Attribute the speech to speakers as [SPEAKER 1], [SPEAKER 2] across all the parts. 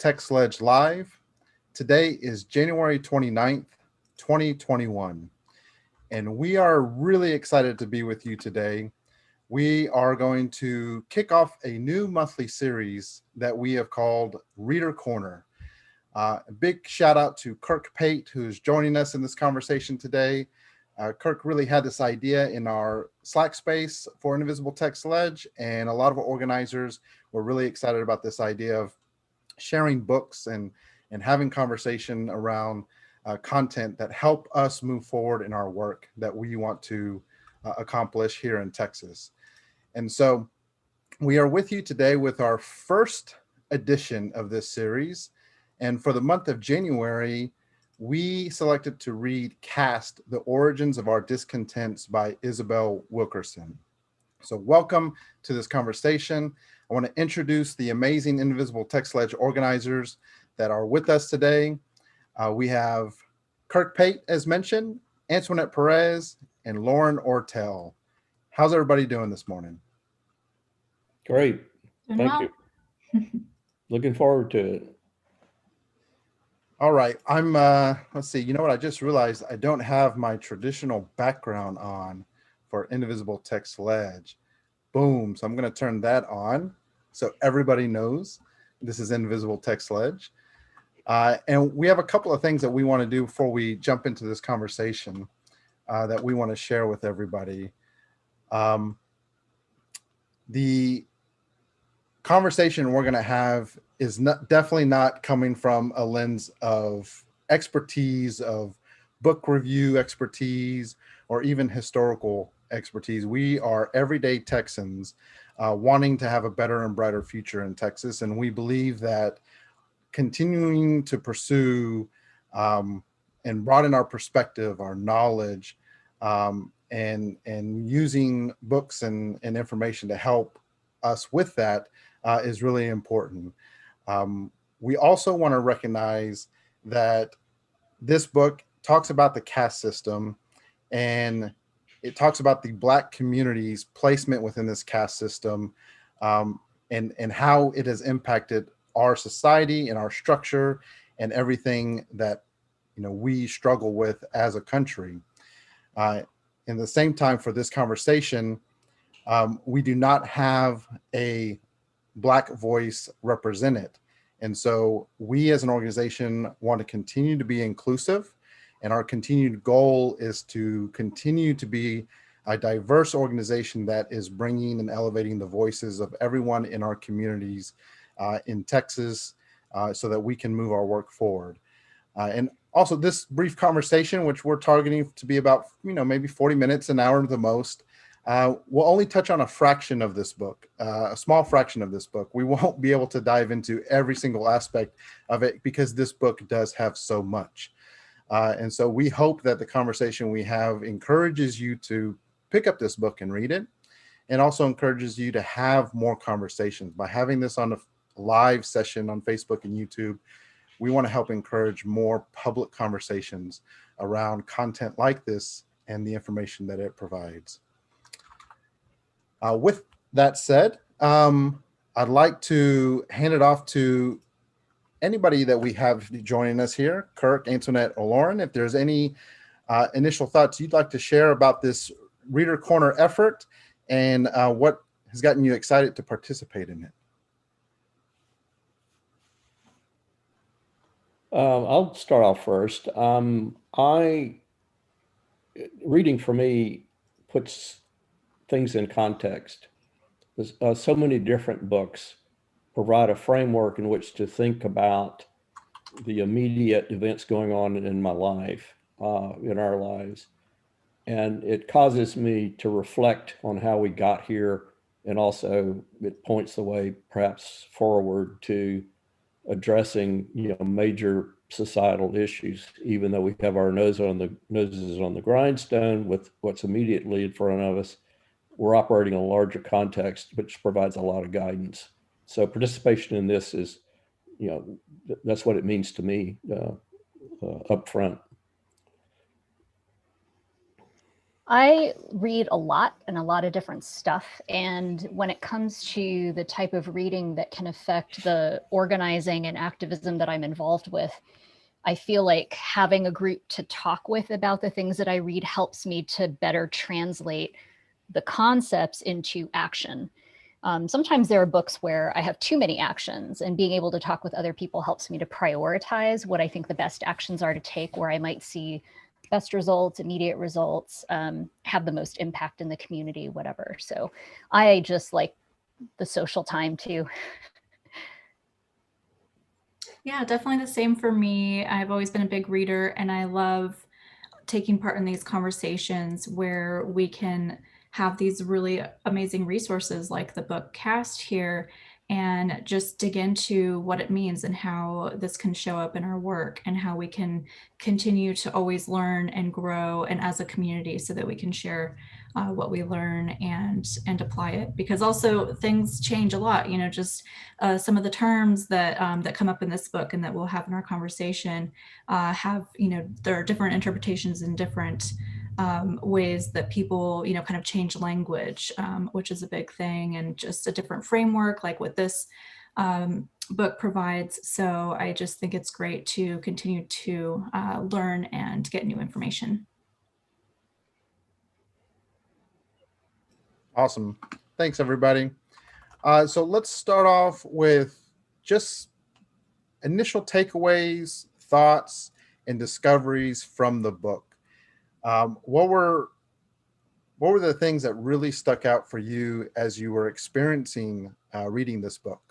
[SPEAKER 1] TX Lege Live. Today is January 29th, 2021, and we are really excited to be with you today. We are going to kick off a new monthly series that we have called Reader Corner. A big shout out to Kirk Pate, who's joining us in this conversation today. Kirk really had this idea in our Slack space for Indivisible TX Lege, and a lot of organizers were really excited about this idea of sharing books and having conversation around content that help us move forward in our work that we want to accomplish here in Texas. And so we are with you today with our first edition of this series. And for the month of January, we selected to read Caste, The Origins of Our Discontents by Isabel Wilkerson. So welcome to this conversation. I want to introduce the amazing Indivisible TX Lege organizers that are with us today. We have Kirk Pate, as mentioned, Antoinette Perez, and Lauren Ortel. How's everybody doing this morning?
[SPEAKER 2] Great.
[SPEAKER 3] Doing
[SPEAKER 2] Thank you. Looking forward to it.
[SPEAKER 1] All right, let's see, you know what, I just realized I don't have my traditional background on for Indivisible TX Lege. Boom, so I'm gonna turn that on so everybody knows this is Indivisible TX Lege. And we have a couple of things that we wanna do before we jump into this conversation that we wanna share with everybody. The conversation we're going to have is definitely not coming from a lens of expertise, of book review expertise, or even historical expertise. We are everyday Texans wanting to have a better and brighter future in Texas. And we believe that continuing to pursue and broaden our perspective, our knowledge, and using books and information to help us with that is really important. We also want to recognize that this book talks about the caste system, and it talks about the Black community's placement within this caste system, and how it has impacted our society and our structure and everything that we struggle with as a country. In the same time, for this conversation, we do not have a Black voice represented. And so we as an organization want to continue to be inclusive, and our continued goal is to continue to be a diverse organization that is bringing and elevating the voices of everyone in our communities in Texas so that we can move our work forward. And also this brief conversation, which we're targeting to be about, maybe 40 minutes, an hour at the most, we'll only touch on a fraction of this book, a small fraction of this book. We won't be able to dive into every single aspect of it because this book does have so much. And so we hope that the conversation we have encourages you to pick up this book and read it, and also encourages you to have more conversations. By having this on a live session on Facebook and YouTube, we want to help encourage more public conversations around content like this and the information that it provides. With that said, I'd like to hand it off to anybody that we have joining us here, Kirk, Antoinette, or Lauren. If there's any initial thoughts you'd like to share about this Reader Corner effort and what has gotten you excited to participate in it.
[SPEAKER 2] I'll start off first. Reading for me puts things in context. There's so many different books provide a framework in which to think about the immediate events going on in my life, in our lives. And it causes me to reflect on how we got here, and also it points the way perhaps forward to addressing major societal issues, even though we have our noses on the grindstone with what's immediately in front of us. We're operating in a larger context, which provides a lot of guidance. So participation in this is, that's what it means to me up front.
[SPEAKER 3] I read a lot and a lot of different stuff. And when it comes to the type of reading that can affect the organizing and activism that I'm involved with, I feel like having a group to talk with about the things that I read helps me to better translate the concepts into action. Sometimes there are books where I have too many actions, and being able to talk with other people helps me to prioritize what I think the best actions are to take, where I might see best results, immediate results, have the most impact in the community, whatever. So I just like the social time too.
[SPEAKER 4] Yeah, definitely the same for me. I've always been a big reader, and I love taking part in these conversations where we can have these really amazing resources like the book Caste here, and just dig into what it means and how this can show up in our work, and how we can continue to always learn and grow, and as a community, so that we can share what we learn and apply it. Because also things change a lot, you know, just some of the terms that that come up in this book and that we'll have in our conversation have, you know, there are different interpretations and different ways that people, you know, kind of change language, which is a big thing, and just a different framework like what this book provides. So I just think it's great to continue to learn and get new information.
[SPEAKER 1] Awesome. Thanks, everybody. So let's start off with just initial takeaways, thoughts, and discoveries from the book. What were the things that really stuck out for you as you were experiencing reading this book?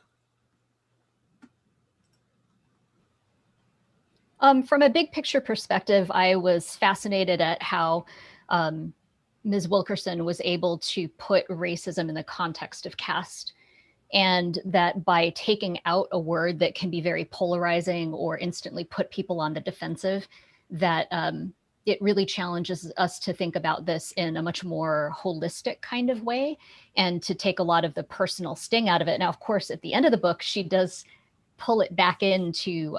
[SPEAKER 3] From a big picture perspective, I was fascinated at how Ms. Wilkerson was able to put racism in the context of caste, and that by taking out a word that can be very polarizing or instantly put people on the defensive, that it really challenges us to think about this in a much more holistic kind of way, and to take a lot of the personal sting out of it. Now, of course, at the end of the book, she does pull it back into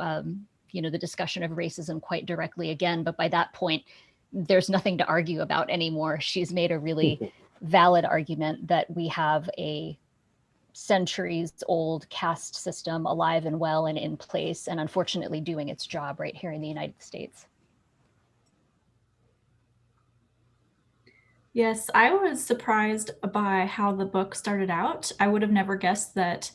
[SPEAKER 3] you know, the discussion of racism quite directly again, but by that point, there's nothing to argue about anymore. She's made a really valid argument that we have a centuries old caste system alive and well and in place, and unfortunately doing its job right here in the United States.
[SPEAKER 4] Yes, I was surprised by how the book started out. I would have never guessed that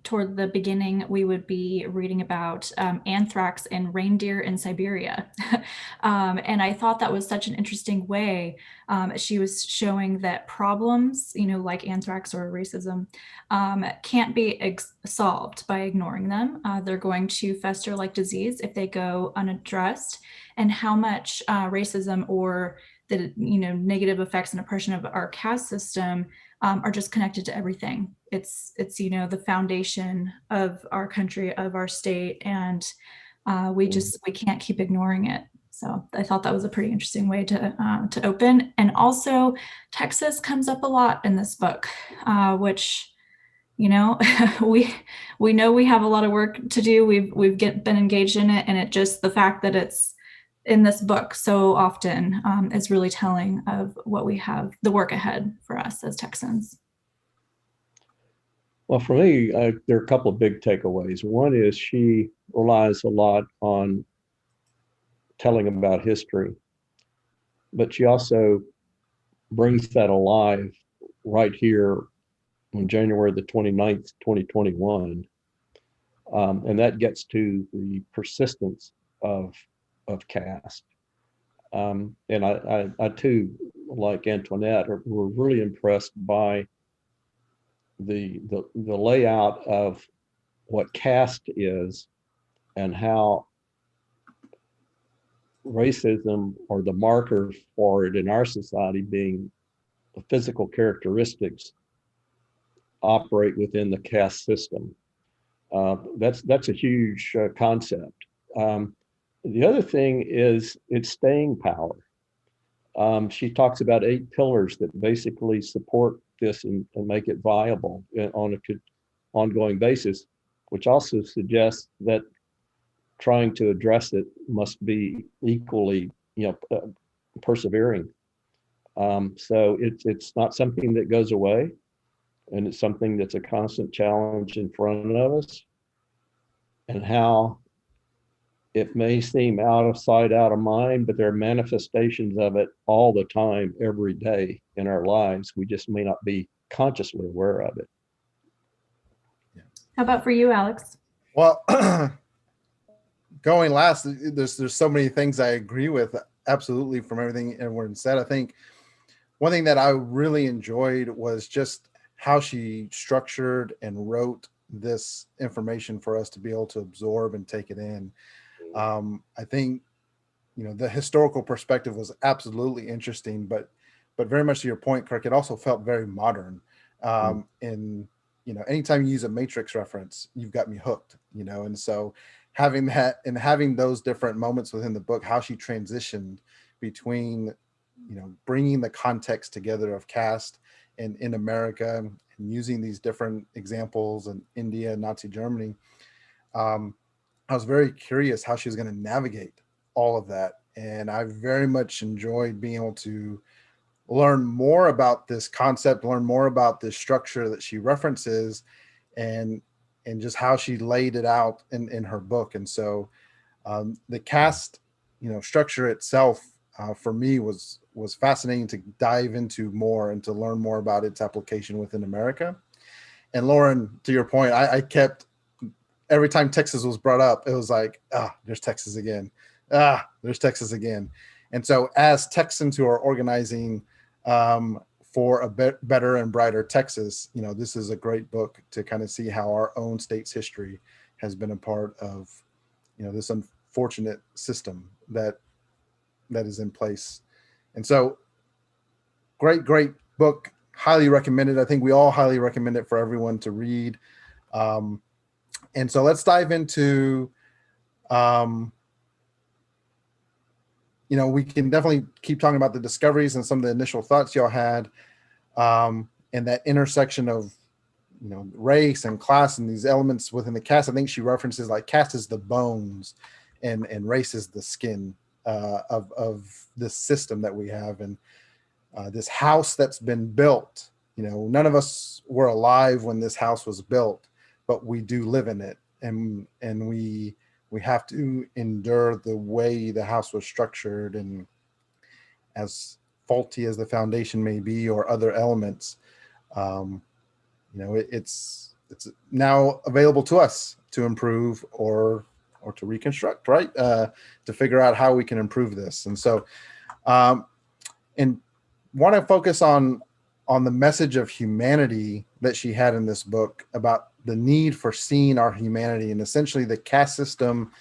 [SPEAKER 4] toward the beginning we would be reading about anthrax and reindeer in Siberia. And I thought that was such an interesting way. She was showing that problems, you know, like anthrax or racism, can't be solved by ignoring them. They're going to fester like disease if they go unaddressed, and how much racism or the, you know, negative effects and oppression of our caste system are just connected to everything. It's you know, the foundation of our country, of our state, and we can't keep ignoring it. So I thought that was a pretty interesting way to open. And also, Texas comes up a lot in this book, which, you know, we know we have a lot of work to do. We've been engaged in it, and it just, the fact that it's in this book so often is really telling of what we have, the work ahead for us as Texans.
[SPEAKER 2] Well, for me, there are a couple of big takeaways. One is she relies a lot on telling about history, but she also brings that alive right here on January the 29th, 2021. And that gets to the persistence of caste. And I too, like Antoinette, were really impressed by the layout of what caste is, and how racism, or the marker for it in our society being the physical characteristics, operate within the caste system. That's a huge concept. The other thing is its staying power. She talks about 8 pillars that basically support this and make it viable on an ongoing basis, which also suggests that trying to address it must be equally, persevering. So it's not something that goes away, and it's something that's a constant challenge in front of us. And how it may seem out of sight, out of mind, but there are manifestations of it all the time, every day in our lives. We just may not be consciously aware of it.
[SPEAKER 4] How about for you, Alex?
[SPEAKER 1] Well, going last, there's so many things I agree with absolutely from everything everyone said. I think one thing that I really enjoyed was just how she structured and wrote this information for us to be able to absorb and take it in. I think, the historical perspective was absolutely interesting, but very much to your point, Kirk, it also felt very modern. And anytime you use a Matrix reference, you've got me hooked. And so having that and having those different moments within the book, how she transitioned between, bringing the context together of caste and in America and using these different examples in India, Nazi Germany. I was very curious how she was going to navigate all of that. And I very much enjoyed being able to learn more about this concept, learn more about this structure that she references, and just how she laid it out in her book. And so the caste, structure itself for me was fascinating to dive into more and to learn more about its application within America. And Lauren, to your point, I kept, every time Texas was brought up, it was like, there's Texas again. There's Texas again. And so as Texans who are organizing for a better and brighter Texas, this is a great book to kind of see how our own state's history has been a part of, this unfortunate system that is in place. And so great book, highly recommended. I think we all highly recommend it for everyone to read. And so let's dive into, we can definitely keep talking about the discoveries and some of the initial thoughts y'all had, and that intersection of, race and class and these elements within the caste. I think she references like caste is the bones and race is the skin of this system that we have. And this house that's been built, none of us were alive when this house was built, but we do live in it, and we have to endure the way the house was structured, and as faulty as the foundation may be or other elements, it's now available to us to improve or to reconstruct, right? To figure out how we can improve this. And so, and want to focus on the message of humanity that she had in this book about the need for seeing our humanity. And essentially the caste system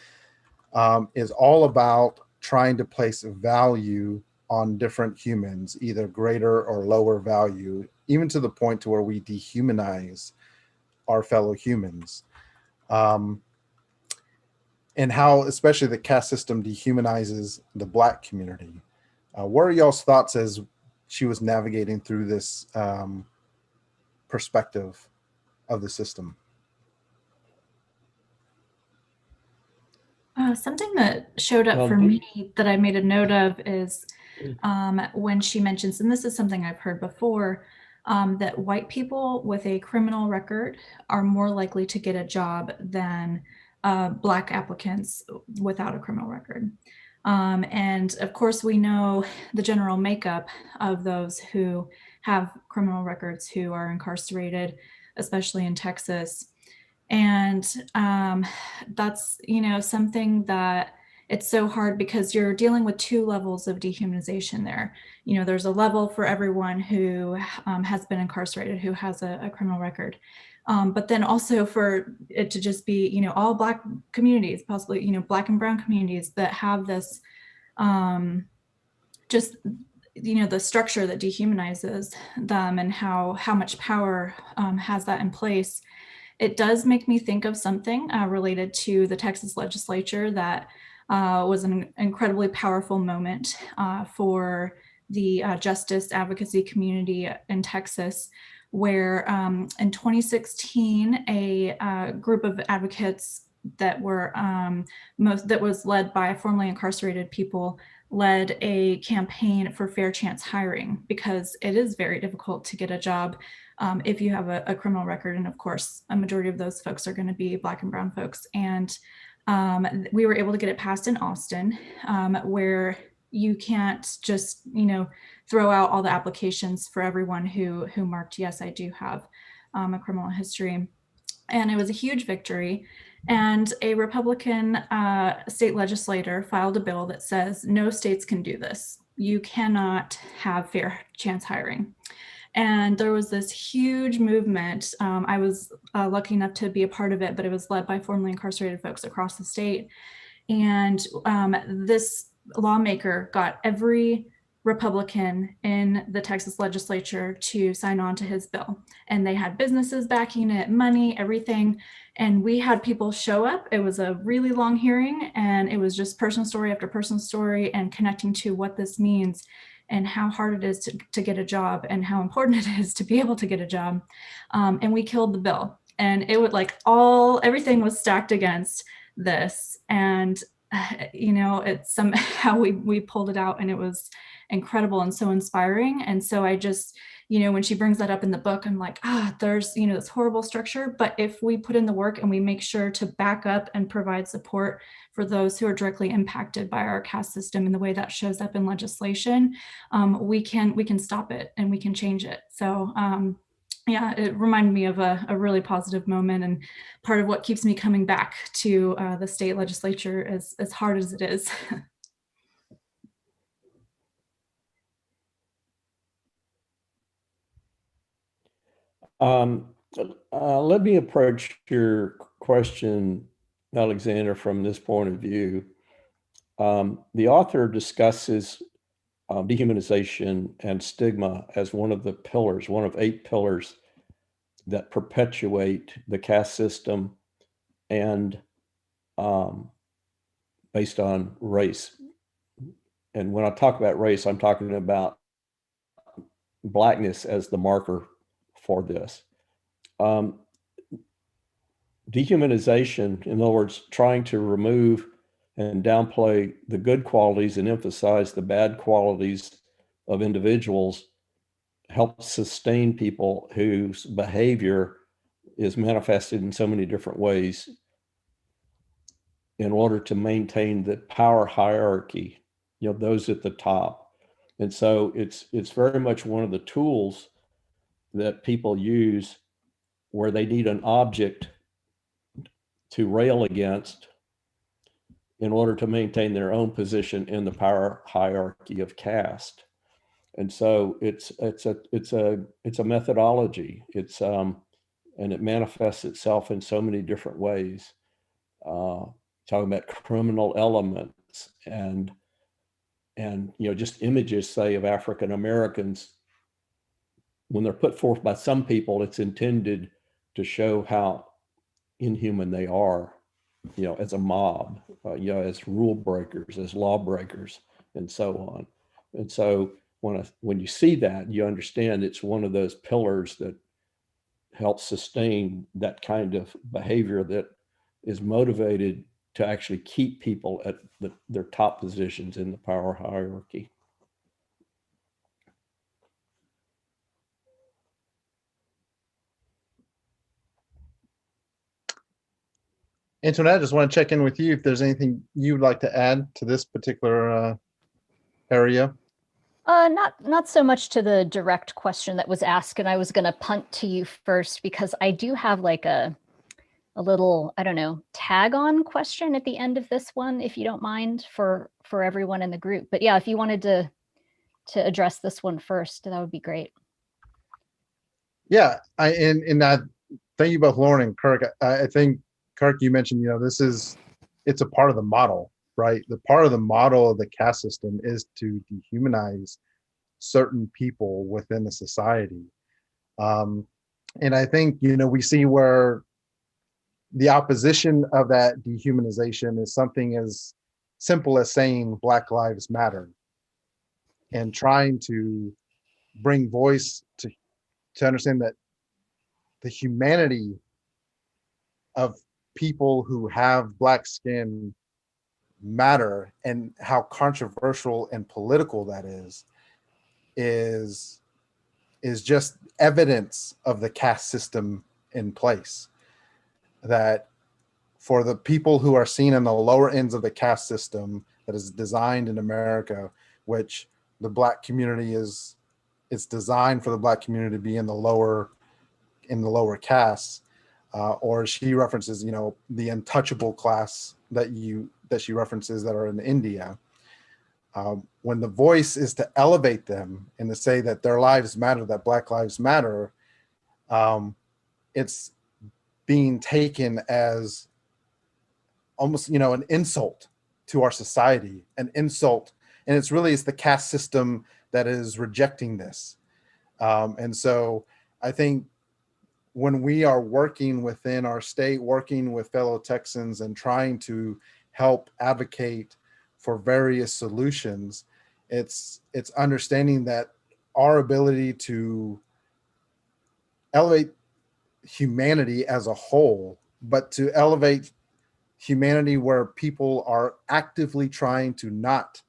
[SPEAKER 1] is all about trying to place value on different humans, either greater or lower value, even to the point to where we dehumanize our fellow humans. And how especially the caste system dehumanizes the Black community. What are y'all's thoughts as she was navigating through this perspective of the system?
[SPEAKER 4] Something that showed up for me that I made a note of is when she mentions, and this is something I've heard before, that white people with a criminal record are more likely to get a job than Black applicants without a criminal record. And of course, we know the general makeup of those who have criminal records who are incarcerated, especially in Texas. And that's, something that it's so hard because you're dealing with two levels of dehumanization there. There's a level for everyone who has been incarcerated, who has a criminal record. But then also for it to just be, all Black communities, possibly, Black and brown communities that have this, just, the structure that dehumanizes them and how much power has that in place. It does make me think of something related to the Texas legislature that was an incredibly powerful moment for the justice advocacy community in Texas, where in 2016, a group of advocates that were that was led by formerly incarcerated people led a campaign for fair chance hiring, because it is very difficult to get a job if you have a criminal record. And of course, a majority of those folks are going to be Black and brown folks. And we were able to get it passed in Austin, where you can't just, throw out all the applications for everyone who marked, yes, I do have a criminal history. And it was a huge victory. And a Republican state legislator filed a bill that says no states can do this. You cannot have fair chance hiring. And there was this huge movement. I was lucky enough to be a part of it, but it was led by formerly incarcerated folks across the state. And this lawmaker got every Republican in the Texas legislature to sign on to his bill. And they had businesses backing it, money, everything. And we had people show up. It was a really long hearing, and it was just personal story after personal story and connecting to what this means and how hard it is to get a job and how important it is to be able to get a job. And we killed the bill. And it would everything was stacked against this. And, it's somehow we pulled it out, and it was incredible and so inspiring. And so I just, when she brings that up in the book, I'm like, there's, this horrible structure. But if we put in the work and we make sure to back up and provide support for those who are directly impacted by our caste system and the way that shows up in legislation, we can stop it and we can change it. So yeah, it reminded me of a really positive moment, and part of what keeps me coming back to the state legislature, as hard as it is.
[SPEAKER 2] Let me approach your question, Alexander, from this point of view. The author discusses dehumanization and stigma as one of the pillars, one of 8 pillars that perpetuate the caste system, and based on race. And when I talk about race, I'm talking about Blackness as the marker for this. Dehumanization, in other words, trying to remove and downplay the good qualities and emphasize the bad qualities of individuals, helps sustain people whose behavior is manifested in so many different ways in order to maintain the power hierarchy, those at the top. And so it's very much one of the tools that people use where they need an object to rail against in order to maintain their own position in the power hierarchy of caste. And so it's a methodology. And it manifests itself in so many different ways. Talking about criminal elements and just images, say, of African Americans. When they're put forth by some people, it's intended to show how inhuman they are, as a mob, as rule breakers, as law breakers, and so on. And so when you see that, you understand it's one of those pillars that helps sustain that kind of behavior that is motivated to actually keep people at their top positions in the power hierarchy.
[SPEAKER 1] Antoinette, I just want to check in with you if there's anything you'd like to add to this particular area.
[SPEAKER 3] Not so much to the direct question that was asked, and I was going to punt to you first because I do have like a little, I don't know, tag on question at the end of this one, if you don't mind, for everyone in the group. But yeah, if you wanted to address this one first, that would be great.
[SPEAKER 1] Yeah, thank you both, Lauren and Kirk. I think, Kirk, you mentioned, it's a part of the model, right? The part of the model of the caste system is to dehumanize certain people within a society. And I think, we see where the opposition of that dehumanization is something as simple as saying Black Lives Matter and trying to bring voice to understand that the humanity of people who have Black skin matter and how controversial and political that is just evidence of the caste system in place. That for the people who are seen in the lower ends of the caste system that is designed in America, which the Black community it's designed for the Black community to be in the lower castes, or she references, the untouchable class that she references that are in India. When the voice is to elevate them and to say that their lives matter, that Black lives matter, it's being taken as almost, an insult to our society, an insult. And it's the caste system that is rejecting this. And so I think when we are working within our state, working with fellow Texans and trying to help advocate for various solutions, it's understanding that our ability to elevate humanity as a whole, but to elevate humanity where people are actively trying to not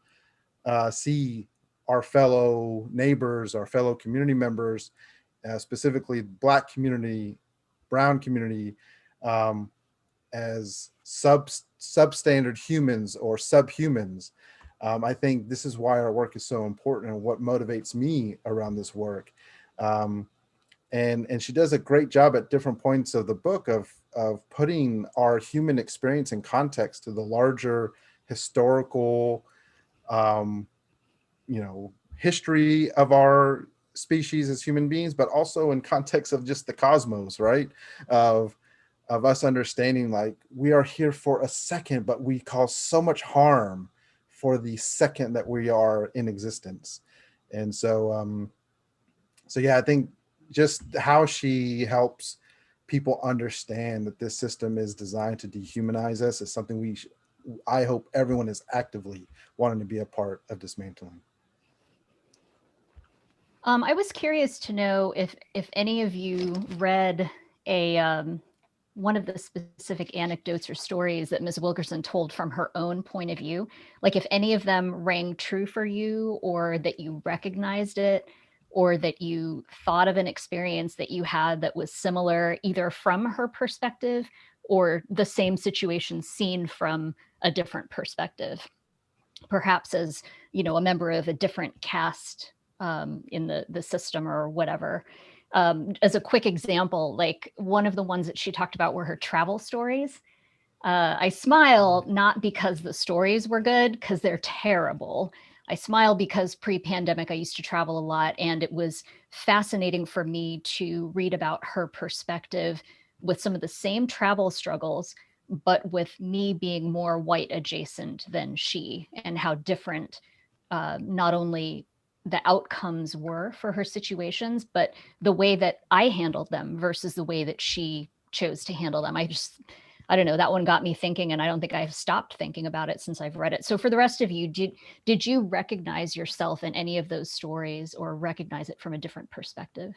[SPEAKER 1] see our fellow neighbors, our fellow community members, specifically Black community, brown community, as substandard humans or subhumans. I think this is why our work is so important and what motivates me around this work. And she does a great job at different points of the book of putting our human experience in context to the larger historical, history of our species as human beings, but also in context of just the cosmos, right? Of us understanding, like, we are here for a second, but we cause so much harm for the second that we are in existence. And so, I think just how she helps people understand that this system is designed to dehumanize us is something I hope everyone is actively wanting to be a part of dismantling.
[SPEAKER 3] I was curious to know if any of you read one of the specific anecdotes or stories that Ms. Wilkerson told from her own point of view, like if any of them rang true for you, or that you recognized it, or that you thought of an experience that you had that was similar, either from her perspective or the same situation seen from a different perspective, perhaps as, a member of a different caste in the system or whatever. As a quick example, like one of the ones that she talked about were her travel stories. I smile not because the stories were good, because they're terrible. I smile because pre-pandemic, I used to travel a lot, and it was fascinating for me to read about her perspective with some of the same travel struggles, but with me being more white adjacent than she, and how different not only the outcomes were for her situations, but the way that I handled them versus the way that she chose to handle them. I don't know, that one got me thinking, and I don't think I've stopped thinking about it since I've read it. So for the rest of you, did you recognize yourself in any of those stories, or recognize it from a different perspective?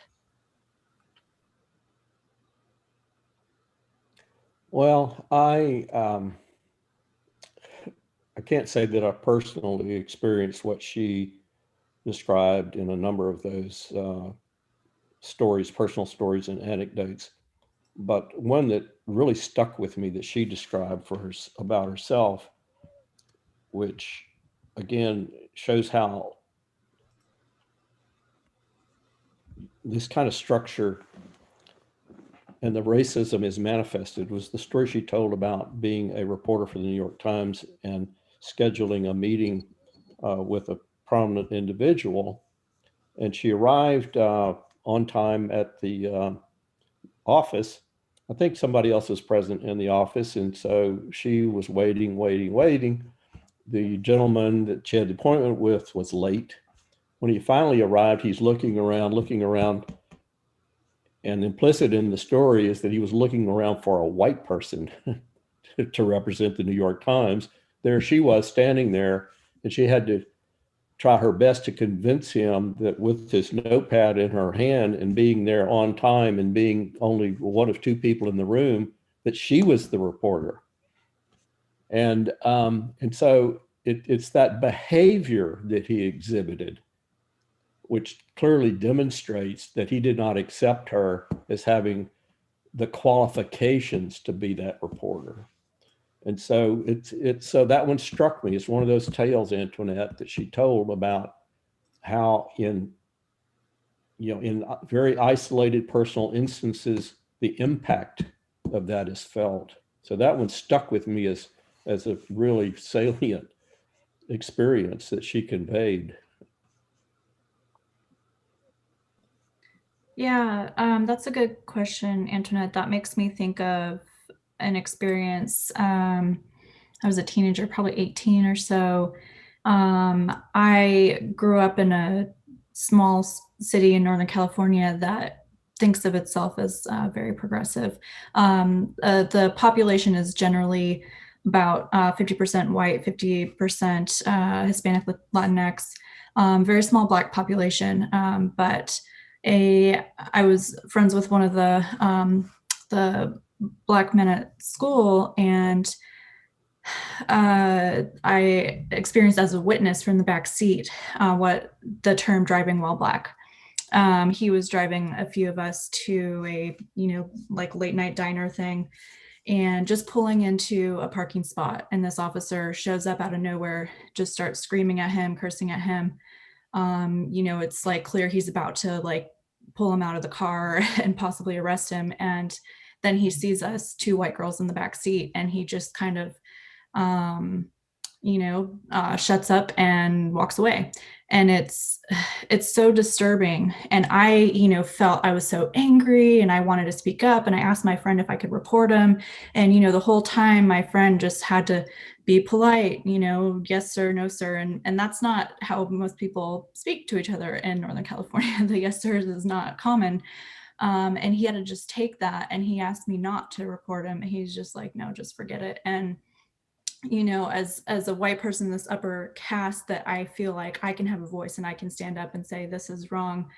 [SPEAKER 2] Well, I can't say that I personally experienced what she described in a number of those stories, personal stories and anecdotes. But one that really stuck with me that she described about herself, which again shows how this kind of structure and the racism is manifested, was the story she told about being a reporter for the New York Times and scheduling a meeting with a prominent individual. And she arrived on time at the office. I think somebody else was present in the office. And so she was waiting. The gentleman that she had the appointment with was late. When he finally arrived, he's looking around. And implicit in the story is that he was looking around for a white person to represent the New York Times. There she was standing there, and she had to try her best to convince him that with this notepad in her hand and being there on time and being only one of two people in the room, that she was the reporter. And so it's that behavior that he exhibited, which clearly demonstrates that he did not accept her as having the qualifications to be that reporter. And so so that one struck me. It's one of those tales, Antoinette, that she told about how in very isolated personal instances, the impact of that is felt. So that one stuck with me as a really salient experience that she conveyed.
[SPEAKER 4] Yeah, that's a good question, Antoinette. That makes me think of an experience. I was a teenager, probably 18 or so. I grew up in a small city in Northern California that thinks of itself as very progressive. The population is generally about 50% white, 50% Hispanic, Latinx, very small Black population. But I was friends with one of the Black men at school, and I experienced as a witness from the back seat what the term driving while Black. He was driving a few of us to a, like late night diner thing, and just pulling into a parking spot. And this officer shows up out of nowhere, just starts screaming at him, cursing at him. It's like clear he's about to like pull him out of the car and possibly arrest him. And then he sees us, two white girls in the back seat, and he just kind of shuts up and walks away. And it's so disturbing. And I, felt I was so angry and I wanted to speak up, and I asked my friend if I could report him. And, the whole time my friend just had to be polite, yes, sir, no, sir. And that's not how most people speak to each other in Northern California. The yes, sir is not common. And he had to just take that, and he asked me not to report him. He's just like, no, just forget it. And as a white person in this upper caste, that I feel like I can have a voice and I can stand up and say this is wrong.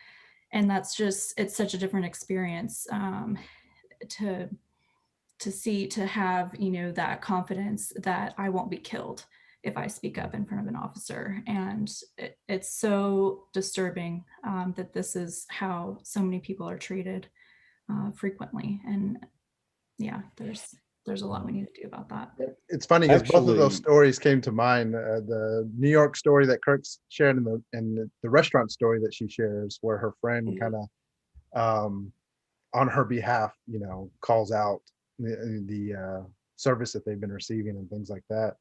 [SPEAKER 4] And that's just, it's such a different experience to have that confidence that I won't be killed if I speak up in front of an officer. And it's so disturbing that this is how so many people are treated frequently. And yeah, there's a lot we need to do about that.
[SPEAKER 1] It's funny because both of those
[SPEAKER 2] Actually-
[SPEAKER 1] stories came to mind. The New York story that Kirk shared, and the restaurant story that she shares, where her friend kind of, on her behalf, calls out the service that they've been receiving and things like that.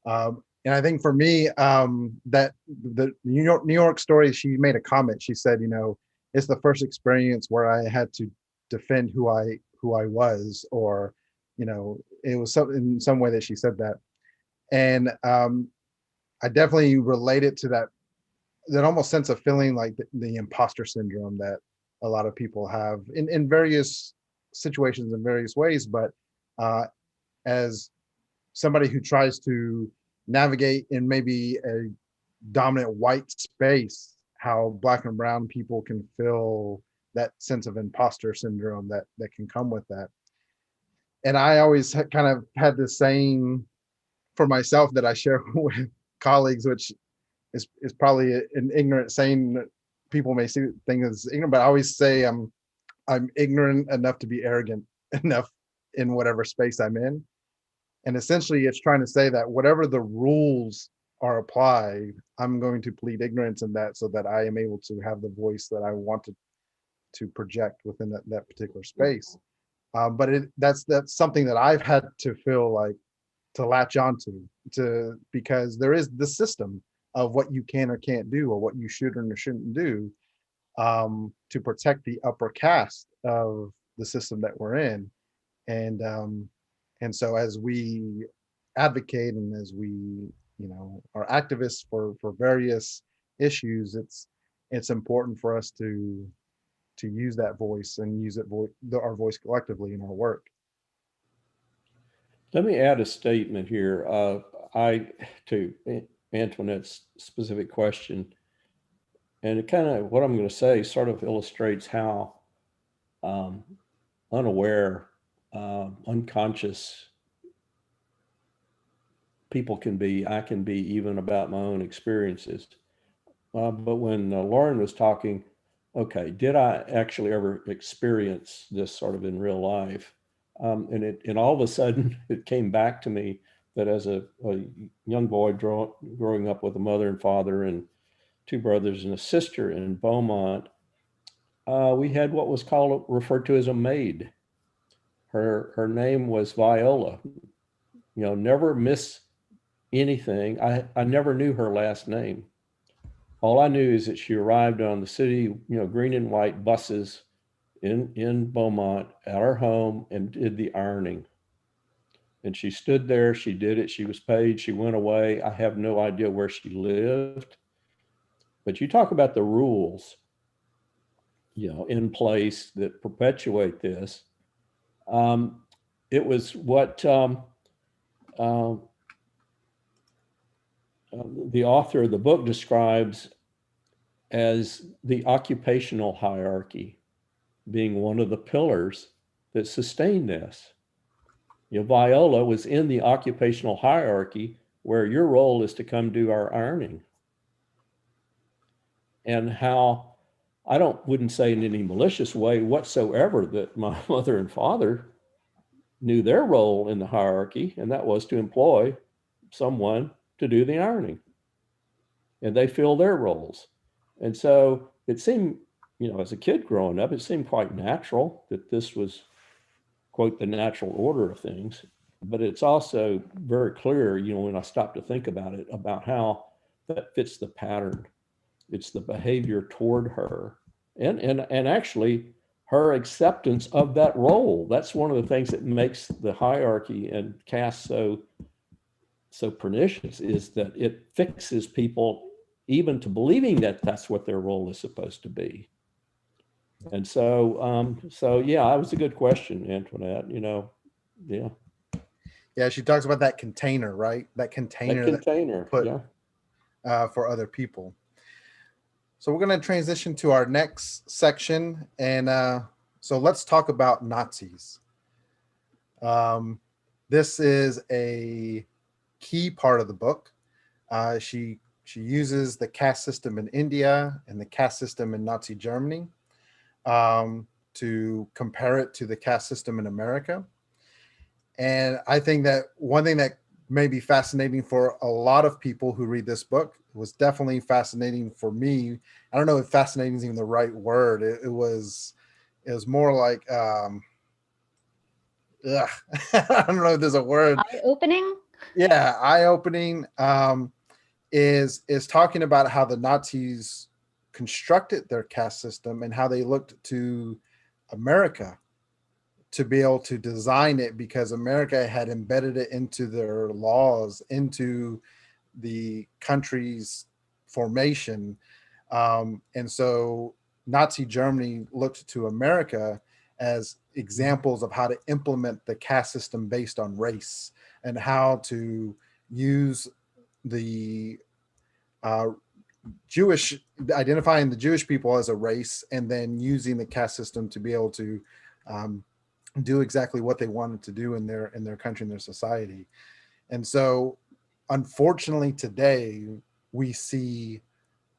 [SPEAKER 1] And I think for me, that the New York story, she made a comment. She said, it's the first experience where I had to defend who I was, or it was in some way that she said that. And I definitely related to that almost sense of feeling like the imposter syndrome that a lot of people have in various situations in various ways. But as somebody who tries to navigate in maybe a dominant white space, how Black and brown people can feel that sense of imposter syndrome that can come with that. And I always kind of had this saying for myself that I share with colleagues, which is probably an ignorant saying that people may see things as ignorant, but I always say I'm ignorant enough to be arrogant enough in whatever space I'm in. And essentially it's trying to say that whatever the rules are applied, I'm going to plead ignorance in that, so that I am able to have the voice that I want to project within that particular space. But that's something that I've had to feel like to latch onto, because there is the system of what you can or can't do, or what you should or shouldn't do, to protect the upper caste of the system that we're in. And so as we advocate, and as we are activists for various issues, it's important for us to use that voice and use our voice collectively in our work.
[SPEAKER 2] Let me add a statement here. To Antoinette's specific question, and it kind of, what I'm going to say sort of illustrates how unaware, unconscious people can be, I can be, even about my own experiences. But when Lauren was talking, okay, did I actually ever experience this sort of in real life? And all of a sudden, it came back to me that as a young boy growing up with a mother and father and two brothers and a sister in Beaumont, we had what was referred to as a maid. Her name was Viola. Never miss anything. I never knew her last name. All I knew is that she arrived on the city, green and white buses in Beaumont at our home and did the ironing. And she stood there, she did it, she was paid, she went away. I have no idea where she lived. But you talk about the rules, in place that perpetuate this. It was what the author of the book describes as the occupational hierarchy being one of the pillars that sustained this. Viola was in the occupational hierarchy where your role is to come do our ironing. And how, wouldn't say in any malicious way whatsoever that my mother and father knew their role in the hierarchy, and that was to employ someone to do the ironing. And they fill their roles. And so it seemed, as a kid growing up, it seemed quite natural that this was, quote, the natural order of things. But it's also very clear, when I stop to think about it, about how that fits the pattern. It's the behavior toward her and actually her acceptance of that role. That's one of the things that makes the hierarchy and caste so pernicious, is that it fixes people even to believing that that's what their role is supposed to be. And so, yeah, it was a good question, Antoinette, yeah.
[SPEAKER 1] Yeah, she talks about that container, right? That container that put for other people. So we're going to transition to our next section. And so let's talk about Nazis. This is a key part of the book. She uses the caste system in India and the caste system in Nazi Germany to compare it to the caste system in America. And I think that one thing that may be fascinating for a lot of people who read this book, was definitely fascinating for me. I don't know if fascinating is even the right word. It was more like, I don't know if there's a word.
[SPEAKER 3] Eye-opening?
[SPEAKER 1] Yeah, eye-opening is talking about how the Nazis constructed their caste system and how they looked to America to be able to design it, because America had embedded it into their laws, into the country's formation. And so Nazi Germany looked to America as examples of how to implement the caste system based on race, and how to use the identifying the Jewish people as a race, and then using the caste system to be able to do exactly what they wanted to do in their country and their society. And so unfortunately today we see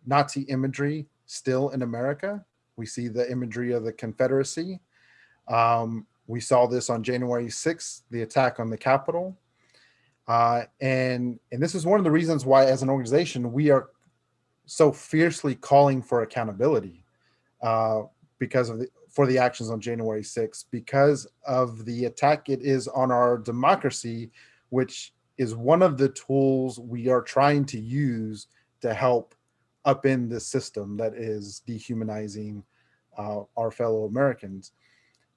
[SPEAKER 1] Nazi imagery still in America. We see the imagery of the Confederacy. We saw this on January 6th, the attack on the Capitol. And this is one of the reasons why, as an organization, we are so fiercely calling for accountability for the actions on January 6th, because of the attack it is on our democracy, which is one of the tools we are trying to use to help upend the system that is dehumanizing our fellow Americans.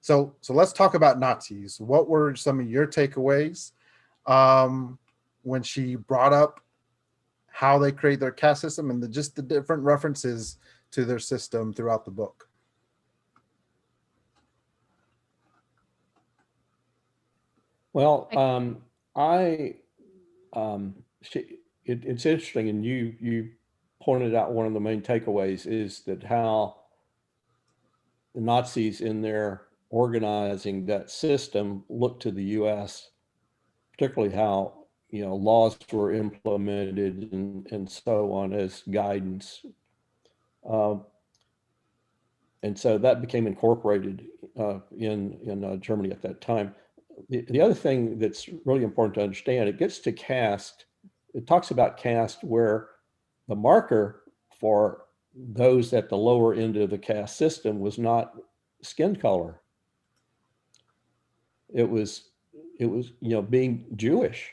[SPEAKER 1] So let's talk about Nazis. What were some of your takeaways when she brought up how they create their caste system and just the different references to their system throughout the book?
[SPEAKER 2] Well, it's interesting, and you pointed out one of the main takeaways is that how the Nazis, in their organizing that system, looked to the U.S., particularly how laws were implemented and so on as guidance. And so that became incorporated in Germany at that time. The other thing that's really important to understand, it gets to caste. It talks about caste where the marker for those at the lower end of the caste system was not skin color. It was being Jewish,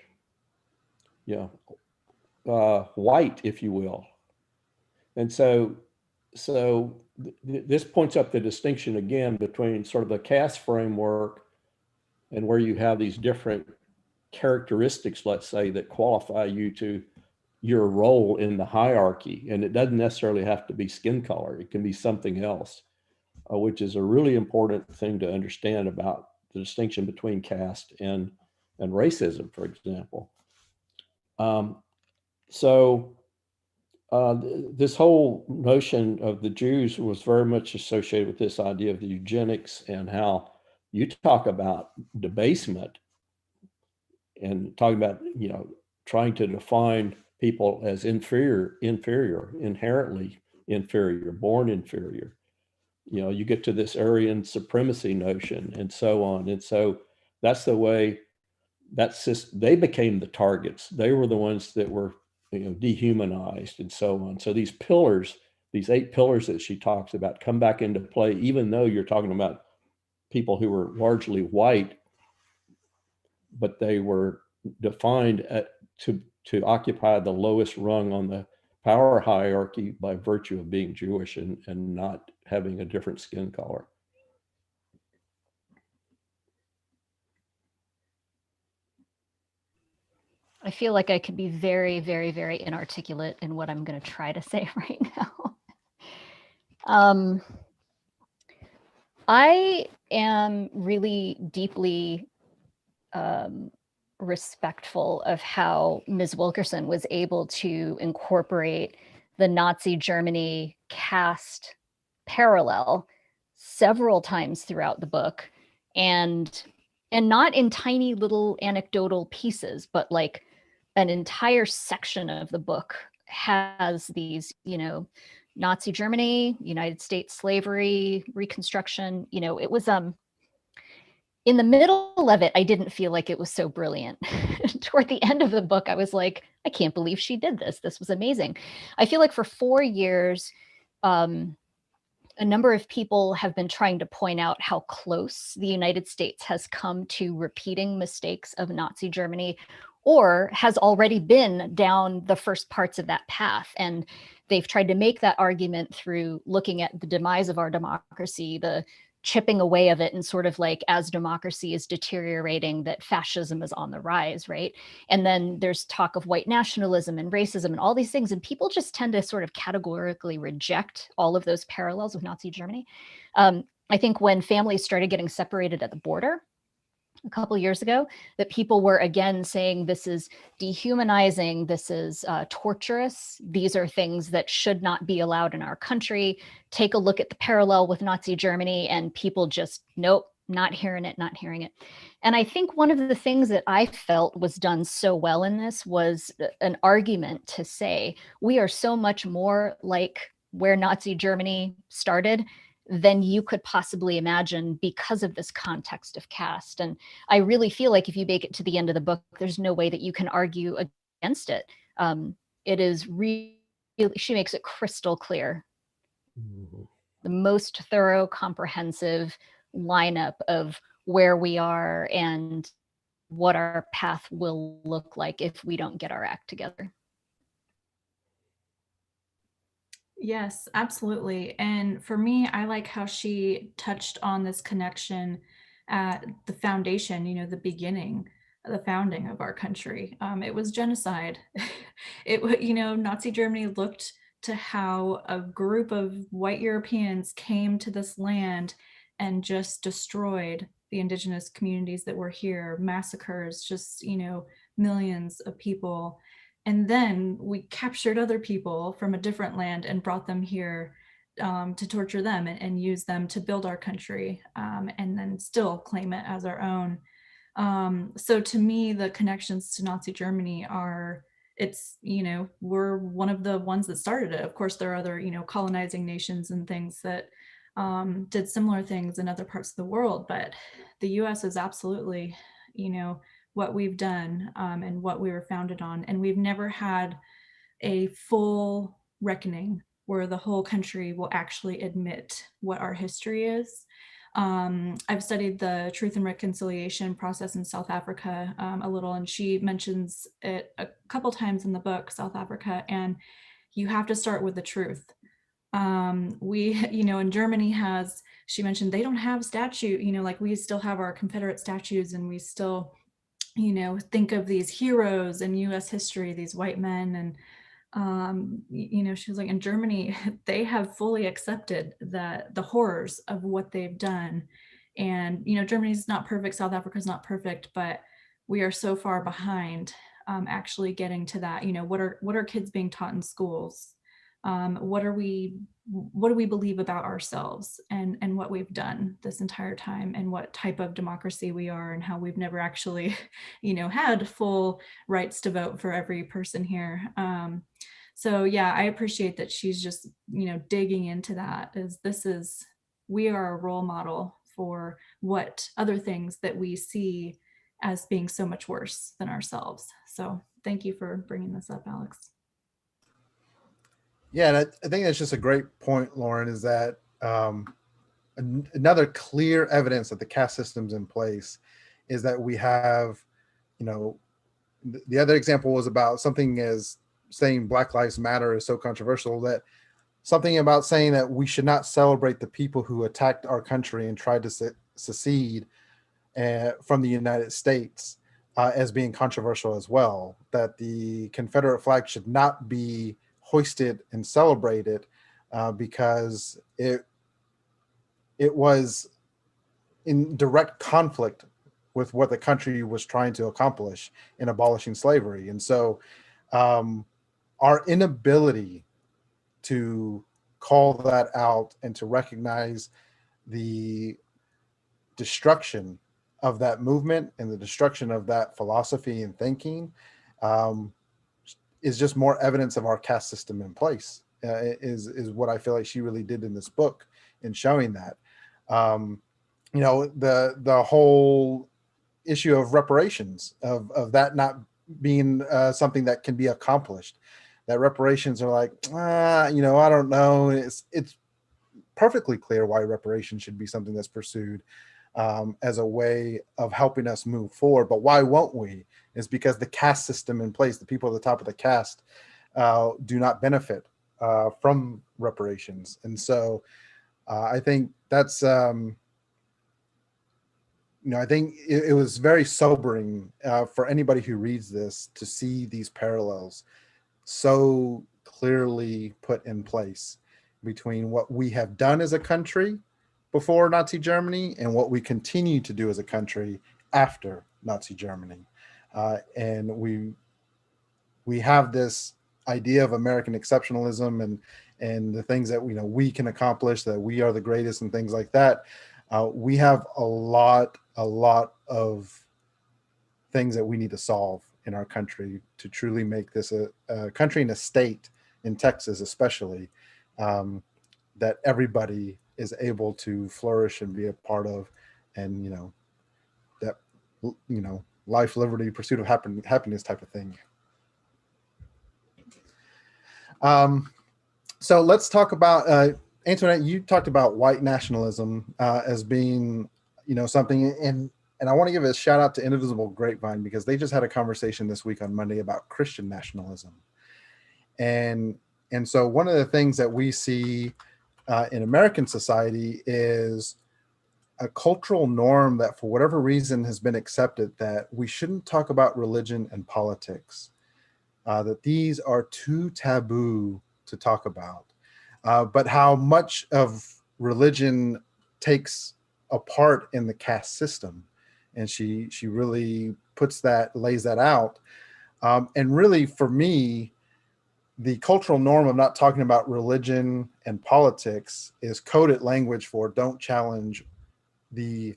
[SPEAKER 2] white, if you will. And so this points up the distinction again between sort of the caste framework and where you have these different characteristics, let's say, that qualify you to your role in the hierarchy. And it doesn't necessarily have to be skin color. It can be something else, which is a really important thing to understand about the distinction between caste and racism, for example. This whole notion of the Jews was very much associated with this idea of the eugenics and how you talk about debasement and talking about, trying to define people as inferior, inherently inferior, born inferior. You get to this Aryan supremacy notion and so on. And so that's the way they became the targets. They were the ones that were dehumanized and so on. So these pillars, these 8 pillars that she talks about, come back into play, even though you're talking about people who were largely white, but they were defined to occupy the lowest rung on the power hierarchy by virtue of being Jewish and not having a different skin color.
[SPEAKER 3] I feel like I could be very, very, very inarticulate in what I'm going to try to say right now. I am really deeply respectful of how Ms. Wilkerson was able to incorporate the Nazi Germany caste parallel several times throughout the book, and not in tiny little anecdotal pieces, but like an entire section of the book has these, Nazi Germany, United States slavery, Reconstruction. It was in the middle of it, I didn't feel like it was so brilliant. Toward the end of the book, I was like, I can't believe she did this. This was amazing. I feel like for 4 years, a number of people have been trying to point out how close the United States has come to repeating mistakes of Nazi Germany, or has already been down the first parts of that path. And they've tried to make that argument through looking at the demise of our democracy, the chipping away of it, and sort of like, as democracy is deteriorating, that fascism is on the rise, right? And then there's talk of white nationalism and racism and all these things, and people just tend to sort of categorically reject all of those parallels with Nazi Germany. I think when families started getting separated at the border a couple of years ago, that people were again saying this is dehumanizing, this is torturous, these are things that should not be allowed in our country. Take a look at the parallel with Nazi Germany, and people just, nope, not hearing it. And I think one of the things that I felt was done so well in this was an argument to say, we are so much more like where Nazi Germany started than you could possibly imagine because of this context of caste. And I really feel like if you make it to the end of the book, there's no way that you can argue against it. It is really, she makes it crystal clear. Mm-hmm. The most thorough, comprehensive lineup of where we are and what our path will look like if we don't get our act together.
[SPEAKER 4] Yes, absolutely. And for me, I like how she touched on this connection at the foundation, the beginning, the founding of our country. It was genocide. Nazi Germany looked to how a group of white Europeans came to this land and just destroyed the indigenous communities that were here, massacres, just, millions of people. And then we captured other people from a different land and brought them here to torture them and use them to build our country, and then still claim it as our own. So to me, the connections to Nazi Germany are, it's, we're one of the ones that started it. Of course, there are other, colonizing nations and things that did similar things in other parts of the world, but the US is absolutely, what we've done and what we were founded on. And we've never had a full reckoning where the whole country will actually admit what our history is. I've studied the Truth and Reconciliation process in South Africa a little, and she mentions it a couple times in the book, South Africa, and you have to start with the truth. We, in Germany she mentioned they don't have statute, like we still have our Confederate statues, and we still, think of these heroes in US history, these white men. And she was like, in Germany, they have fully accepted the horrors of what they've done. And, Germany's not perfect, South Africa's not perfect, but we are so far behind actually getting to that. What are kids being taught in schools? What do we believe about ourselves and what we've done this entire time, and what type of democracy we are, and how we've never actually, had full rights to vote for every person here. So yeah, I appreciate that she's just, digging into that. We are a role model for what other things that we see as being so much worse than ourselves. So thank you for bringing this up, Alex.
[SPEAKER 1] Yeah, and I think that's just a great point, Lauren, is that another clear evidence that the caste system's in place is that we have, the other example was about something as saying Black Lives Matter is so controversial, that something about saying that we should not celebrate the people who attacked our country and tried to secede from the United States as being controversial as well, that the Confederate flag should not be hoisted and celebrated because it was in direct conflict with what the country was trying to accomplish in abolishing slavery. And so our inability to call that out and to recognize the destruction of that movement and the destruction of that philosophy and thinking is just more evidence of our caste system in place, is what I feel like she really did in this book in showing that. The whole issue of reparations, of that not being something that can be accomplished, that reparations are like, I don't know. It's perfectly clear why reparations should be something that's pursued as a way of helping us move forward. But why won't we? Is because the caste system in place, the people at the top of the caste do not benefit from reparations. And so I think that's, I think it was very sobering for anybody who reads this to see these parallels so clearly put in place between what we have done as a country before Nazi Germany and what we continue to do as a country after Nazi Germany. And we have this idea of American exceptionalism and the things that we can accomplish, that we are the greatest and things like that. We have a lot of things that we need to solve in our country to truly make this a country and a state, in Texas especially, that everybody is able to flourish and be a part of, and that life, liberty, pursuit of happiness type of thing. So let's talk about Antoinette. You talked about white nationalism as being something, and I want to give a shout out to Indivisible Grapevine, because they just had a conversation this week on Monday about Christian nationalism. And so one of the things that we see in American society is a cultural norm that for whatever reason has been accepted, that we shouldn't talk about religion and politics, that these are too taboo to talk about, but how much of religion takes a part in the caste system. And she really lays that out. And really, for me, the cultural norm of not talking about religion and politics is coded language for don't challenge the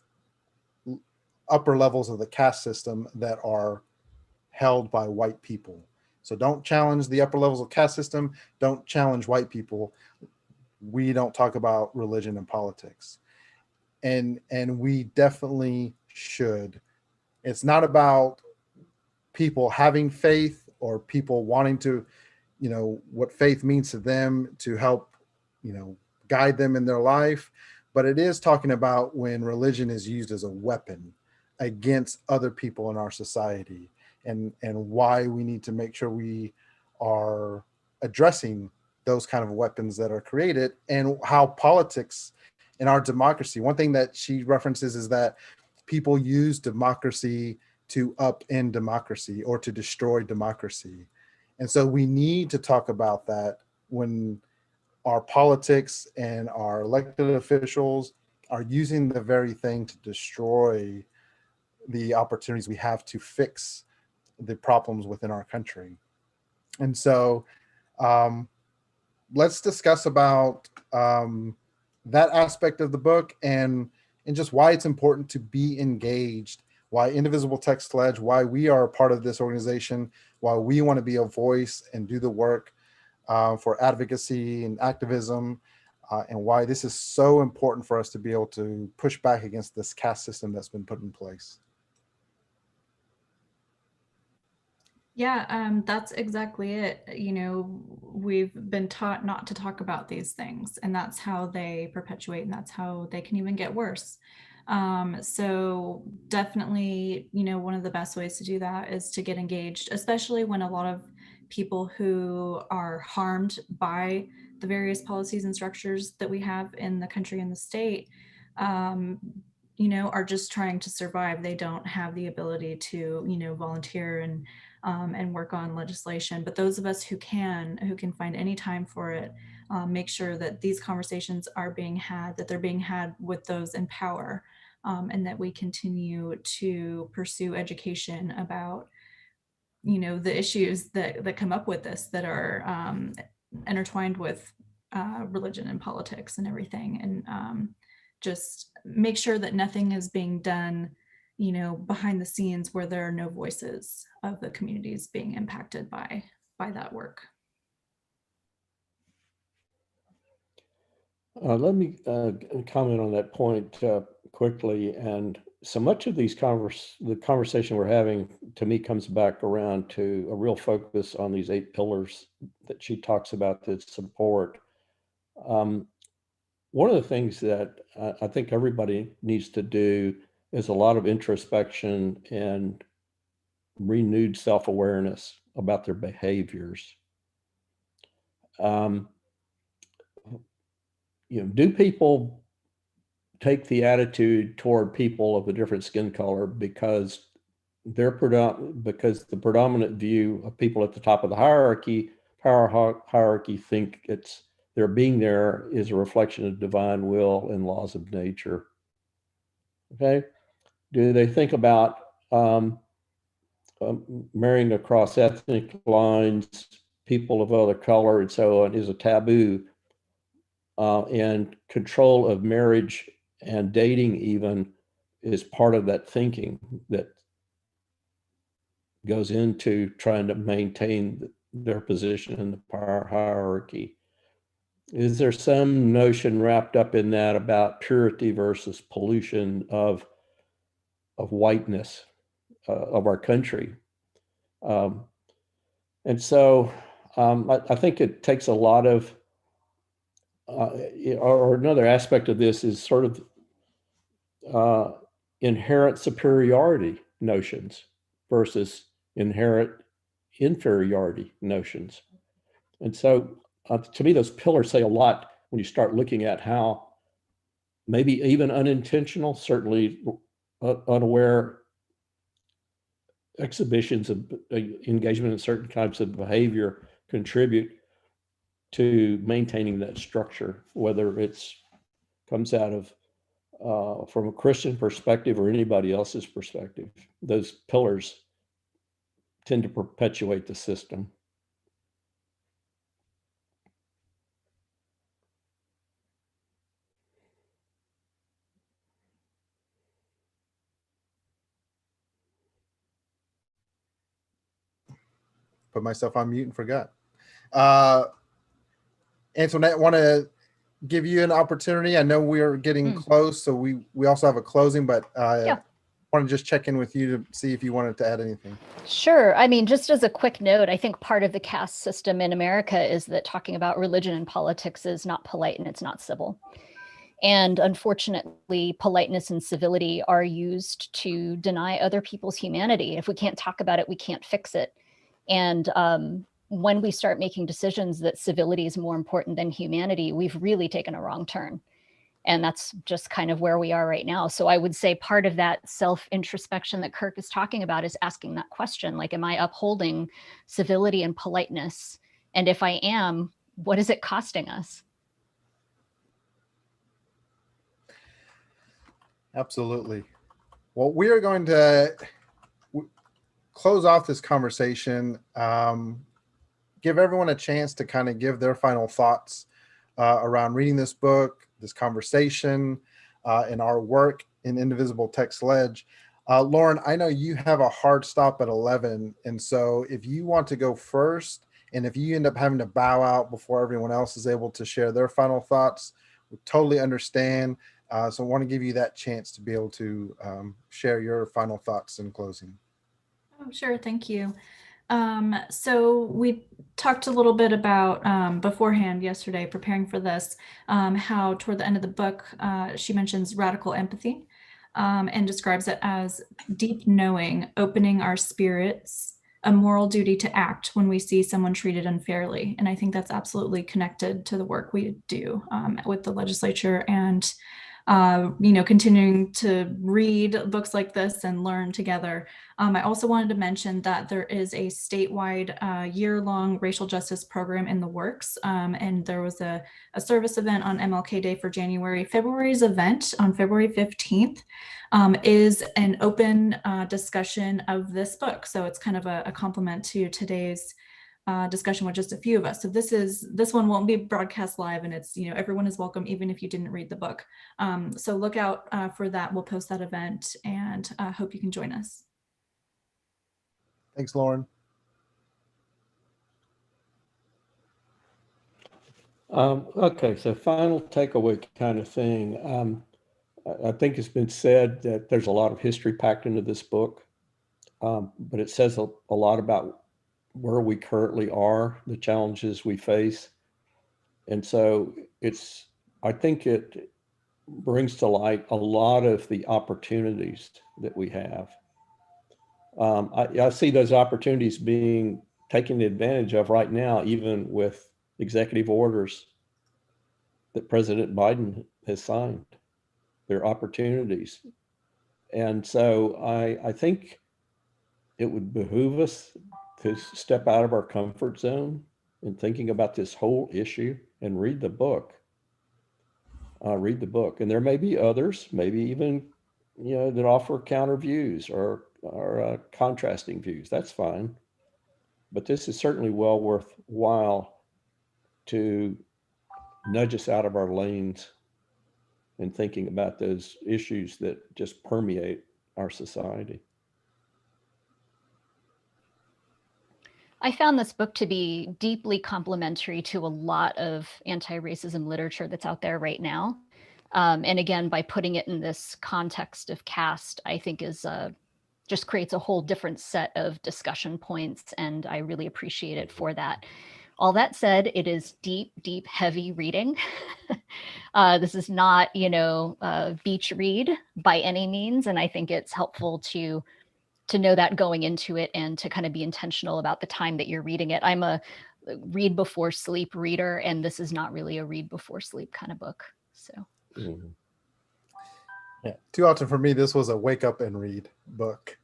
[SPEAKER 1] upper levels of the caste system that are held by white people. So don't challenge the upper levels of caste system. Don't challenge white people. We don't talk about religion and politics. And we definitely should. It's not about people having faith or people wanting to, what faith means to them to help, guide them in their life. But it is talking about when religion is used as a weapon against other people in our society, and why we need to make sure we are addressing those kind of weapons that are created, and how politics in our democracy. One thing that she references is that people use democracy to upend democracy or to destroy democracy. And so we need to talk about that when our politics and our elected officials are using the very thing to destroy the opportunities we have to fix the problems within our country. And so let's discuss about that aspect of the book, and just why it's important to be engaged, why Indivisible TX Lege, why we are a part of this organization, why we want to be a voice and do the work for advocacy and activism, and why this is so important for us to be able to push back against this caste system that's been put in place.
[SPEAKER 4] Yeah, that's exactly it. We've been taught not to talk about these things, and that's how they perpetuate, and that's how they can even get worse. So definitely, one of the best ways to do that is to get engaged, especially when a lot of people who are harmed by the various policies and structures that we have in the country and the state, are just trying to survive. They don't have the ability to, volunteer and work on legislation. But those of us who can find any time for it, make sure that these conversations are being had, that they're being had with those in power, and that we continue to pursue education about, the issues that come up with this, that are intertwined with religion and politics and everything. And just make sure that nothing is being done behind the scenes where there are no voices of the communities being impacted by that work.
[SPEAKER 2] Let me comment on that point quickly. And so much of the conversation we're having, to me, comes back around to a real focus on these 8 pillars that she talks about that support. One of the things that I think everybody needs to do is a lot of introspection and renewed self-awareness about their behaviors. Do people take the attitude toward people of a different skin color because because the predominant view of people at the top of the power hierarchy, think their being there is a reflection of divine will and laws of nature? Okay. Do they think about marrying across ethnic lines, people of other color, and so on is a taboo, and control of marriage and dating even is part of that thinking that goes into trying to maintain their position in the power hierarchy? Is there some notion wrapped up in that about purity versus pollution of whiteness of our country? And so I think it takes a lot of, or another aspect of this is sort of inherent superiority notions versus inherent inferiority notions. And so to me, those pillars say a lot when you start looking at how maybe even unintentional, certainly unaware exhibitions of engagement in certain types of behavior contribute to maintaining that structure, whether it's comes out of from a Christian perspective or anybody else's perspective. Those pillars tend to perpetuate the system.
[SPEAKER 1] put myself on mute and forgot. Antoinette, want to give you an opportunity. I know we are getting close, so we also have a closing, but
[SPEAKER 3] Yeah.
[SPEAKER 1] want to just check in with you to see if you wanted to add anything.
[SPEAKER 3] Sure. I mean, just as a quick note, I think part of the caste system in America is that talking about religion and politics is not polite and it's not civil. And unfortunately, politeness and civility are used to deny other people's humanity. If we can't talk about it, we can't fix it. And when we start making decisions that civility is more important than humanity, we've really taken a wrong turn. And that's just kind of where we are right now. So I would say part of that self-introspection that Kirk is talking about is asking that question, like, am I upholding civility and politeness? And if I am, what is it costing us?
[SPEAKER 1] Absolutely. Well, we are going to close off this conversation, give everyone a chance to kind of give their final thoughts around reading this book, this conversation, and our work in Indivisible TX Lege. Lauren, I know you have a hard stop at 11, and so if you want to go first, and if you end up having to bow out before everyone else is able to share their final thoughts, we totally understand. So I want to give you that chance to be able to share your final thoughts in closing.
[SPEAKER 4] Oh, sure. Thank you. So we talked a little bit about beforehand yesterday, preparing for this, how toward the end of the book, she mentions radical empathy and describes it as deep knowing, opening our spirits, a moral duty to act when we see someone treated unfairly. And I think that's absolutely connected to the work we do with the legislature and continuing to read books like this and learn together. I also wanted to mention that there is a statewide year-long racial justice program in the works. And there was a service event on MLK Day for January. February's event on February 15th is an open discussion of this book. So it's kind of a complement to today's discussion with just a few of us. So this one won't be broadcast live, and it's, everyone is welcome even if you didn't read the book. So look out for that. We'll post that event, and hope you can join us.
[SPEAKER 1] Thanks, Lauren.
[SPEAKER 2] Okay, so final takeaway kind of thing. I think it's been said that there's a lot of history packed into this book, but it says a lot about where we currently are, the challenges we face. And so I think it brings to light a lot of the opportunities that we have. I see those opportunities being taken advantage of right now, even with executive orders that President Biden has signed. There are opportunities. And so I think it would behoove us to step out of our comfort zone in thinking about this whole issue and read the book. Read the book. And there may be others, maybe even, that offer counter views or contrasting views. That's fine. But this is certainly well worthwhile to nudge us out of our lanes and thinking about those issues that just permeate our society.
[SPEAKER 3] I found this book to be deeply complementary to a lot of anti-racism literature that's out there right now. And again, by putting it in this context of caste, I think just creates a whole different set of discussion points. And I really appreciate it for that. All that said, it is deep, deep, heavy reading. This is not, a beach read by any means. And I think it's helpful to know that going into it and to kind of be intentional about the time that you're reading it. I'm a read before sleep reader, and this is not really a read before sleep kind of book. So.
[SPEAKER 2] Mm-hmm.
[SPEAKER 1] Yeah, too often for me, this was a wake up and read book.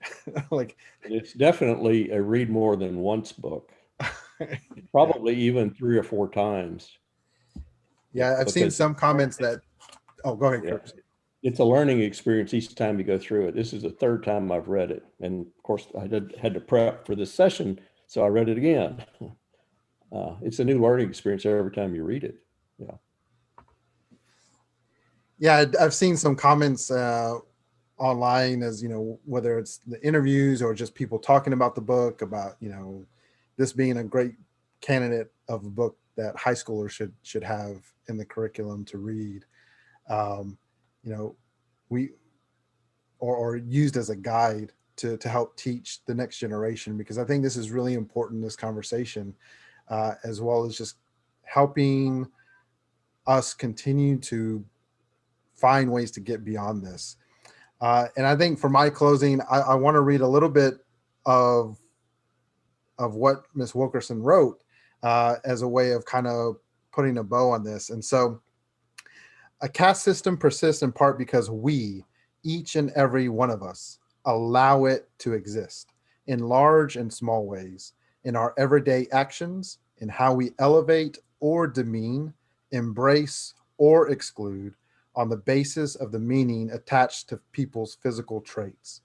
[SPEAKER 2] It's definitely a read more than once book. Probably even 3 or 4 times.
[SPEAKER 1] Yeah, I've seen some comments that. Oh, go ahead,
[SPEAKER 2] yeah.
[SPEAKER 1] Kurt.
[SPEAKER 2] It's a learning experience each time you go through it. This is the 3rd time I've read it, and of course, I had to prep for this session, so I read it again. It's a new learning experience every time you read it. Yeah.
[SPEAKER 1] Yeah, I've seen some comments online, as whether it's the interviews or just people talking about the book, about this being a great candidate of a book that high schoolers should have in the curriculum to read. Or used as a guide to help teach the next generation, because I think this is really important in this conversation, as well as just helping us continue to find ways to get beyond this. And I think for my closing, I want to read a little bit of what Ms. Wilkerson wrote as a way of kind of putting a bow on this. And so, a caste system persists in part because we, each and every one of us, allow it to exist in large and small ways, in our everyday actions, in how we elevate or demean, embrace or exclude, on the basis of the meaning attached to people's physical traits.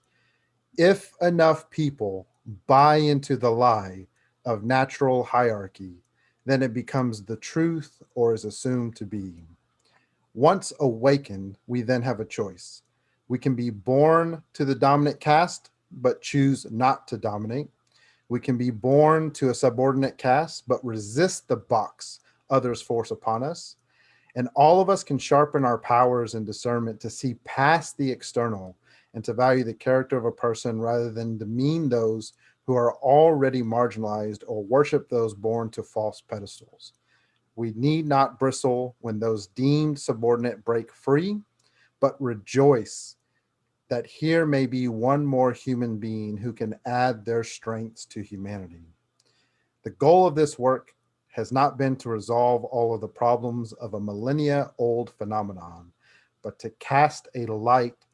[SPEAKER 1] If enough people buy into the lie of natural hierarchy, then it becomes the truth or is assumed to be. Once awakened, we then have a choice. We can be born to the dominant caste, but choose not to dominate. We can be born to a subordinate caste, but resist the box others force upon us. And all of us can sharpen our powers and discernment to see past the external and to value the character of a person rather than demean those who are already marginalized or worship those born to false pedestals. We need not bristle when those deemed subordinate break free, but rejoice that here may be one more human being who can add their strengths to humanity. The goal of this work has not been to resolve all of the problems of a millennia-old phenomenon, but to cast a light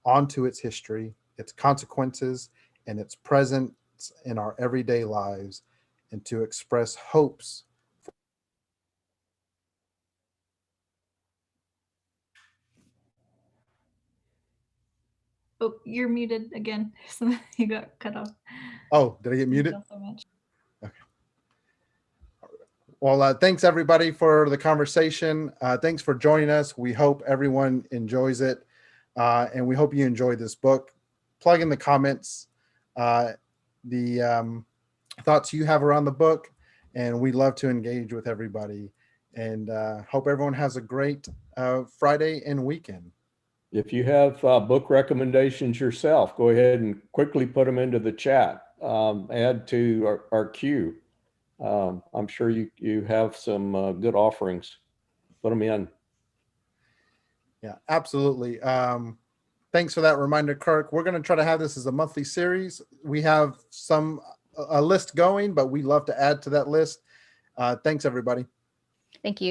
[SPEAKER 1] onto its history, its consequences, and its presence in our everyday lives, and to express hopes.
[SPEAKER 4] Oh, you're muted again. So you got cut off.
[SPEAKER 1] Oh, did I get muted?
[SPEAKER 4] Thank you so much.
[SPEAKER 1] Okay. Well, thanks everybody for the conversation. Thanks for joining us. We hope everyone enjoys it. And we hope you enjoyed this book. Plug in the comments the thoughts you have around the book, and we'd love to engage with everybody. And hope everyone has a great Friday and weekend.
[SPEAKER 2] If you have book recommendations yourself, go ahead and quickly put them into the chat. Add to our queue. I'm sure you have some good offerings. Put them in.
[SPEAKER 1] Yeah, absolutely. Thanks for that reminder, Kirk. We're going to try to have this as a monthly series. We have a list going, but we'd love to add to that list. Thanks, everybody.
[SPEAKER 3] Thank you.